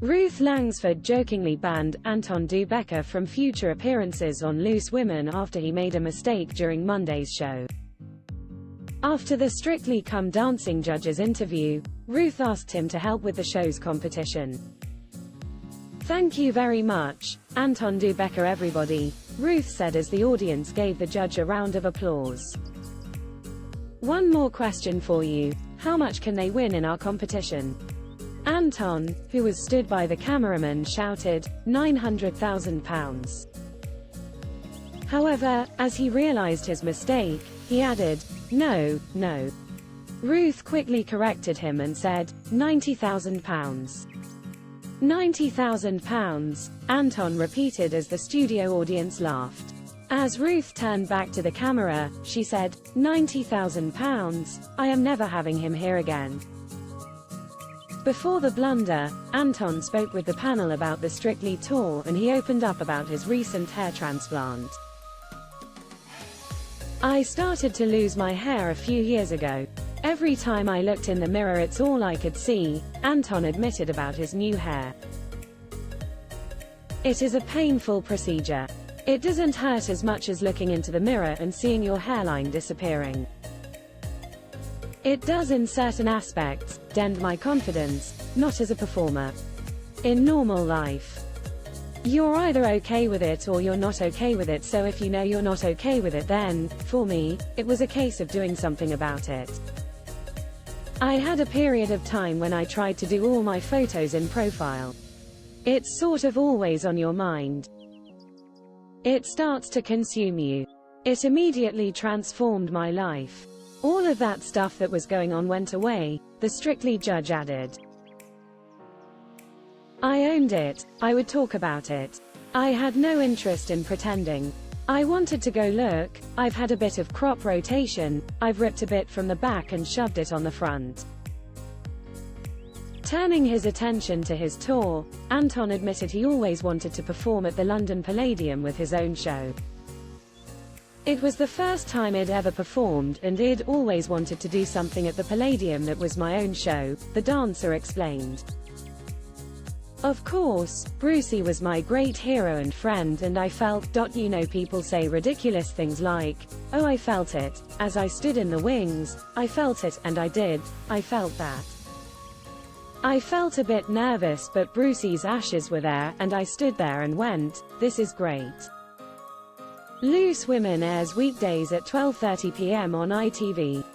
Ruth Langsford jokingly banned Anton du Beke from future appearances on Loose Women after he made a mistake during Monday's show. After the Strictly Come Dancing judges interview, Ruth asked him to help with the show's competition. "Thank you very much, Anton du Beke everybody," Ruth said as the audience gave the judge a round of applause. "One more question for you. How much can they win in our competition?" Anton, who was stood by the cameraman, shouted, £900,000. However, as he realized his mistake, he added, No. Ruth quickly corrected him and said, £90,000. £90,000, Anton repeated as the studio audience laughed. As Ruth turned back to the camera, she said, £90,000, I am never having him here again. Before the blunder, Anton spoke with the panel about the Strictly tour and he opened up about his recent hair transplant. "I started to lose my hair a few years ago. Every time I looked in the mirror it's all I could see," Anton admitted about his new hair. "It is a painful procedure. It doesn't hurt as much as looking into the mirror and seeing your hairline disappearing. It does in certain aspects, dent my confidence, not as a performer. In normal life. You're either okay with it or you're not okay with it, so if you know you're not okay with it then, for me, it was a case of doing something about it. I had a period of time when I tried to do all my photos in profile. It's sort of always on your mind. It starts to consume you. It immediately transformed my life. All of that stuff that was going on went away," the Strictly judge added. "I owned it, I would talk about it. I had no interest in pretending. I wanted to go look, I've had a bit of crop rotation, I've ripped a bit from the back and shoved it on the front." Turning his attention to his tour, Anton admitted he always wanted to perform at the London Palladium with his own show. "It was the first time I'd ever performed and I'd always wanted to do something at the Palladium that was my own show," the dancer explained. "Of course, Brucey was my great hero and friend and I felt, you know, people say ridiculous things like, oh I felt it, as I stood in the wings, I felt it, and I did, I felt that. I felt a bit nervous but Brucey's ashes were there and I stood there and went, this is great." Loose Women airs weekdays at 12:30 p.m. on ITV.